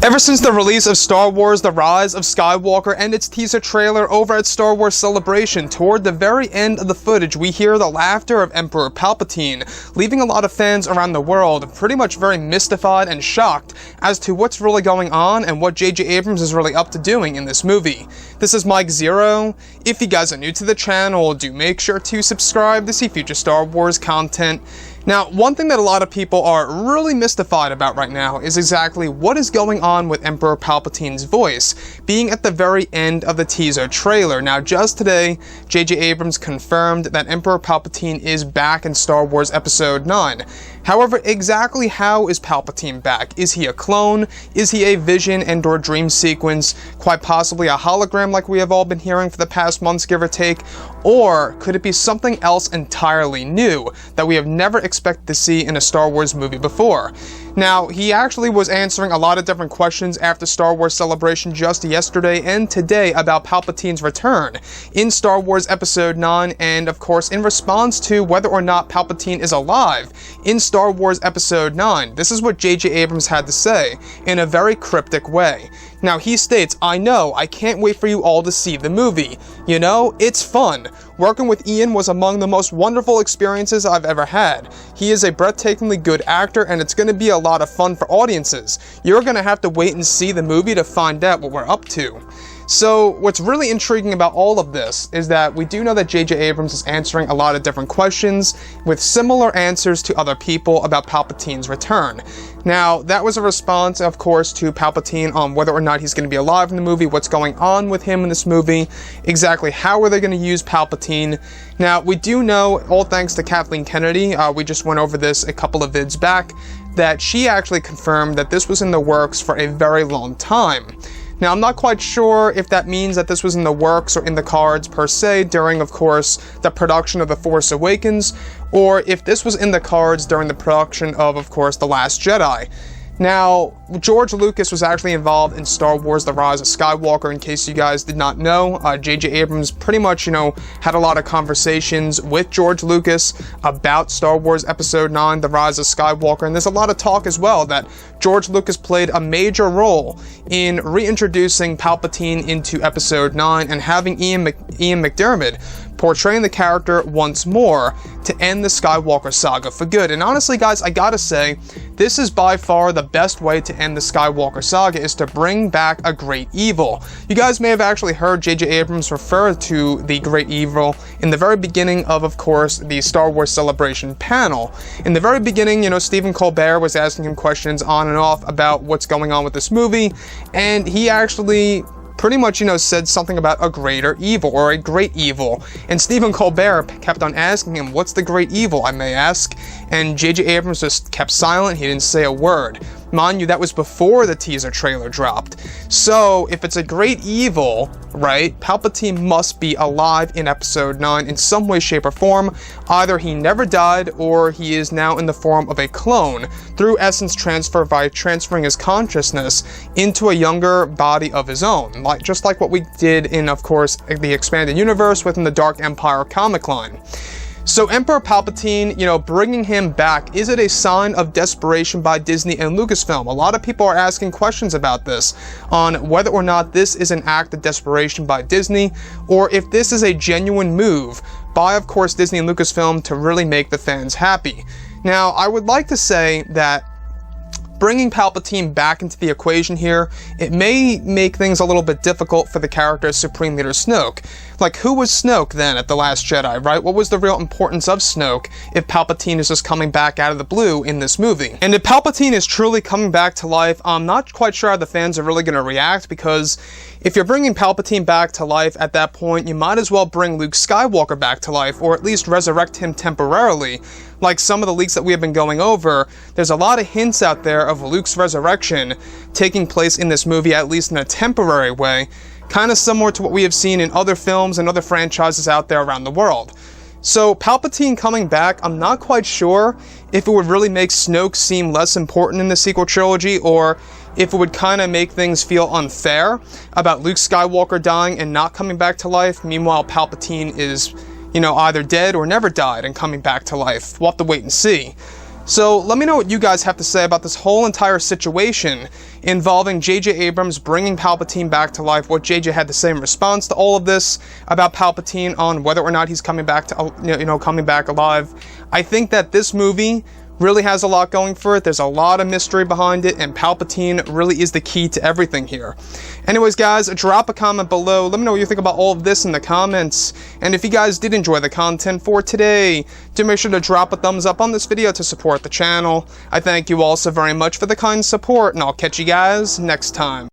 Ever since the release of Star Wars: The Rise of Skywalker and its teaser trailer over at Star Wars Celebration, toward the very end of the footage, we hear the laughter of Emperor Palpatine, leaving a lot of fans around the world pretty much very mystified and shocked as to what's really going on and what J.J. Abrams is really up to doing in this movie. This is Mike Zero. If you guys are new to the channel, do make sure to subscribe to see future Star Wars content. Now, one thing that a lot of people are really mystified about right now is exactly what is going on with Emperor Palpatine's voice, being at the very end of the teaser trailer. Now, just today, J.J. Abrams confirmed that Emperor Palpatine is back in Star Wars Episode 9. However, exactly how is Palpatine back? Is he a clone? Is he a vision and or dream sequence? Quite possibly a hologram like we have all been hearing for the past months, give or take? Or could it be something else entirely new that we have never expected to see in a Star Wars movie before? Now, he actually was answering a lot of different questions after Star Wars Celebration just yesterday and today about Palpatine's return in Star Wars Episode 9, and of course in response to whether or not Palpatine is alive in Star Wars Episode 9. This is what J.J. Abrams had to say in a very cryptic way. Now, he states, "I know, I can't wait for you all to see the movie. You know, it's fun. Working with Ian was among the most wonderful experiences I've ever had. He is a breathtakingly good actor, and it's going to be a lot of fun for audiences. You're going to have to wait and see the movie to find out what we're up to." So, what's really intriguing about all of this is that we do know that J.J. Abrams is answering a lot of different questions with similar answers to other people about Palpatine's return. Now, that was a response, of course, to Palpatine on whether or not he's going to be alive in the movie, what's going on with him in this movie, exactly how are they going to use Palpatine. Now, we do know, all thanks to Kathleen Kennedy, we just went over this a couple of vids back, that she actually confirmed that this was in the works for a very long time. Now, I'm not quite sure if that means that this was in the works or in the cards per se during, of course, the production of The Force Awakens, or if this was in the cards during the production of course, The Last Jedi. Now, George Lucas was actually involved in Star Wars: The Rise of Skywalker, in case you guys did not know. J.J. Abrams pretty much, had a lot of conversations with George Lucas about Star Wars Episode 9, The Rise of Skywalker, and there's a lot of talk as well that George Lucas played a major role in reintroducing Palpatine into Episode 9 and having Ian Mcdiarmid portraying the character once more to end the Skywalker saga for good. And honestly, guys, I gotta say, this is by far the best way to end the Skywalker saga, is to bring back a great evil. You guys may have actually heard J.J. Abrams refer to the great evil in the very beginning of course, the Star Wars Celebration panel. In the very beginning, Stephen Colbert was asking him questions on and off about what's going on with this movie, and he actually pretty much, said something about a greater evil, or a great evil. And Stephen Colbert kept on asking him, what's the great evil, I may ask? And J.J. Abrams just kept silent, he didn't say a word. Mind you, that was before the teaser trailer dropped. So, if it's a great evil, right, Palpatine must be alive in Episode 9 in some way, shape, or form. Either he never died, or he is now in the form of a clone, through essence transfer by transferring his consciousness into a younger body of his own. Just like what we did in, of course, the expanded universe within the Dark Empire comic line. So Emperor Palpatine, bringing him back, is it a sign of desperation by Disney and Lucasfilm? A lot of people are asking questions about this, on whether or not this is an act of desperation by Disney, or if this is a genuine move by, of course, Disney and Lucasfilm to really make the fans happy. Now, I would like to say that bringing Palpatine back into the equation here, it may make things a little bit difficult for the character of Supreme Leader Snoke. Like, who was Snoke then at The Last Jedi, right? What was the real importance of Snoke if Palpatine is just coming back out of the blue in this movie? And if Palpatine is truly coming back to life, I'm not quite sure how the fans are really going to react, because if you're bringing Palpatine back to life at that point, you might as well bring Luke Skywalker back to life, or at least resurrect him temporarily. Like some of the leaks that we have been going over, there's a lot of hints out there of Luke's resurrection taking place in this movie, at least in a temporary way, kind of similar to what we have seen in other films and other franchises out there around the world. So Palpatine coming back, I'm not quite sure if it would really make Snoke seem less important in the sequel trilogy, or if it would kind of make things feel unfair about Luke Skywalker dying and not coming back to life, meanwhile Palpatine is, either dead or never died and coming back to life. We'll have to wait and see. So let me know what you guys have to say about this whole entire situation involving J.J. Abrams bringing Palpatine back to life, what J.J. had to say in response to all of this about Palpatine, on whether or not he's coming back to, coming back alive. I think that this movie really has a lot going for it. There's a lot of mystery behind it, and Palpatine really is the key to everything here. Anyways, guys, drop a comment below. Let me know what you think about all of this in the comments. And if you guys did enjoy the content for today, do make sure to drop a thumbs up on this video to support the channel. I thank you all so very much for the kind support, and I'll catch you guys next time.